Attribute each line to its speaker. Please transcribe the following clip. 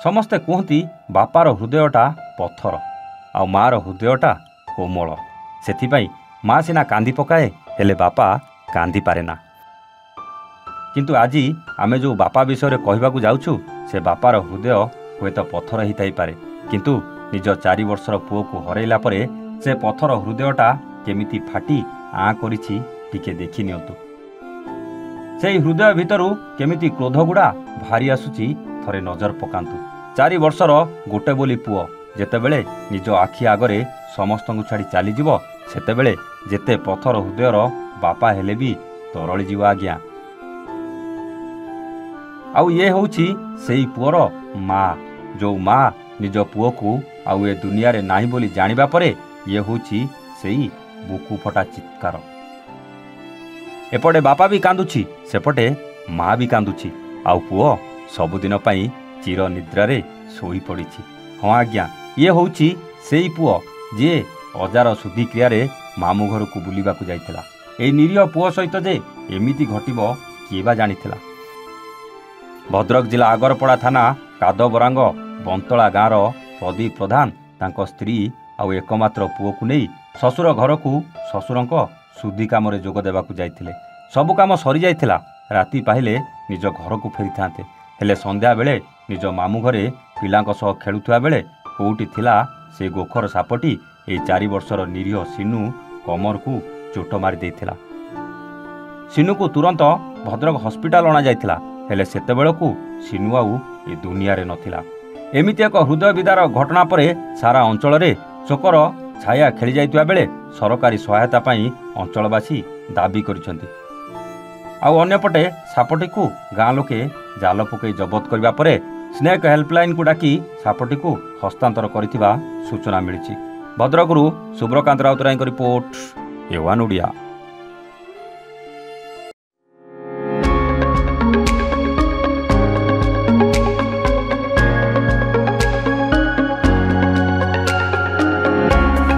Speaker 1: ସମସ୍ତେ କୁହନ୍ତି ବାପାର ହୃଦୟଟା ପଥର ଆଉ ମାଆର ହୃଦୟଟା କୋମଳ। ସେଥିପାଇଁ ମା ସିନା କାନ୍ଦି ପକାଏ, ହେଲେ ବାପା କାନ୍ଦି ପାରେ ନା। କିନ୍ତୁ ଆଜି ଆମେ ଯେଉଁ ବାପା ବିଷୟରେ କହିବାକୁ ଯାଉଛୁ, ସେ ବାପାର ହୃଦୟ ହୁଏତ ପଥର ହେଇଥାଇପାରେ, କିନ୍ତୁ ନିଜ 4 ବର୍ଷର ପୁଅକୁ ହରାଇଲା ପରେ ସେ ପଥର ହୃଦୟଟା କେମିତି ଫାଟି ଆଁ କରିଛି ଟିକେ ଦେଖି ନିଅନ୍ତୁ। ସେଇ ହୃଦୟ ଭିତରୁ କେମିତି କ୍ରୋଧଗୁଡ଼ା ବାହାରି ଆସୁଛି ଥରେ ନଜର ପକାନ୍ତୁ। 4 ବର୍ଷର ଗୋଟେ ବୋଲି ପୁଅ ଯେତେବେଳେ ନିଜ ଆଖି ଆଗରେ ସମସ୍ତଙ୍କୁ ଛାଡ଼ି ଚାଲିଯିବ, ସେତେବେଳେ ଯେତେ ପଥର ହୃଦୟର ବାପା ହେଲେ ବି ତରଳିଯିବ ଆଜ୍ଞା। ଆଉ ଇଏ ହେଉଛି ସେଇ ପୁଅର ମା, ଯେଉଁ ମା ନିଜ ପୁଅକୁ ଆଉ ଏ ଦୁନିଆରେ ନାହିଁ ବୋଲି ଜାଣିବା ପରେ ଇଏ ହେଉଛି ସେଇ ବୁକୁ ଫଟା ଚିତ୍କାର। ଏପଟେ ବାପା ବି କାନ୍ଦୁଛି, ସେପଟେ ମା ବି କାନ୍ଦୁଛି, ଆଉ ପୁଅ ସବୁଦିନ ପାଇଁ ଚିର ନିଦ୍ରାରେ ଶୋଇପଡ଼ିଛି। ହଁ ଆଜ୍ଞା, ଇଏ ହେଉଛି ସେଇ ପୁଅ ଯିଏ ଅଜାର ଶୁଦ୍ଧିକ୍ରିୟାରେ ମାମୁଁ ଘରକୁ ବୁଲିବାକୁ ଯାଇଥିଲା। ଏଇ ନିରୀହ ପୁଅ ସହିତ ଯେ ଏମିତି ଘଟିବ କିଏ ବା ଜାଣିଥିଲା। ଭଦ୍ରକ ଜିଲ୍ଲା ଆଗରପଡ଼ା ଥାନା କାଦବରାଙ୍ଗ ବନ୍ତଳା ଗାଁର ପ୍ରଦୀପ ପ୍ରଧାନ ତାଙ୍କ ସ୍ତ୍ରୀ ଆଉ ଏକମାତ୍ର ପୁଅକୁ ନେଇ ଶ୍ୱଶୁର ଘରକୁ ଶ୍ୱଶୁରଙ୍କ ଶୁଦ୍ଧି କାମରେ ଯୋଗ ଦେବାକୁ ଯାଇଥିଲେ। ସବୁ କାମ ସରିଯାଇଥିଲା, ରାତି ପାହିଲେ ନିଜ ଘରକୁ ଫେରିଥାନ୍ତେ। ହେଲେ ସନ୍ଧ୍ୟାବେଳେ ନିଜ ମାମୁଁ ଘରେ ପିଲାଙ୍କ ସହ ଖେଳୁଥିବା ବେଳେ କେଉଁଠି ଥିଲା ସେ ଗୋଖର ସାପଟି ଏଇ 4 ବର୍ଷର ନିରୀହ ସିନୁ କମରକୁ ଚୋଟ ମାରି ଦେଇଥିଲା। ସିନୁକୁ ତୁରନ୍ତ ଭଦ୍ରକ ହସ୍ପିଟାଲ ଅଣାଯାଇଥିଲା, ହେଲେ ସେତେବେଳକୁ ସିନୁ ଆଉ ଏ ଦୁନିଆରେ ନଥିଲା। ଏମିତି ଏକ ହୃଦୟ ବିଦାର ଘଟଣା ପରେ ସାରା ଅଞ୍ଚଳରେ ଶୋକର ଛାୟା ଖେଳିଯାଇଥିବା ବେଳେ ସରକାରୀ ସହାୟତା ପାଇଁ ଅଞ୍ଚଳବାସୀ ଦାବି କରିଛନ୍ତି। ଆଉ ଅନ୍ୟପଟେ ସାପଟିକୁ ଗାଁ ଲୋକେ ଜାଲ ପକାଇ ଜବତ କରିବା ପରେ ସ୍ନେକ୍ ହେଲ୍ପଲାଇନ୍କୁ ଡାକି ସାପଟିକୁ ହସ୍ତାନ୍ତର କରିଥିବା ସୂଚନା ମିଳିଛି। ଭଦ୍ରକରୁ ସୁବ୍ରକାନ୍ତ ରାଉତରାୟଙ୍କ ରିପୋର୍ଟ, A1 ଓଡ଼ିଆ।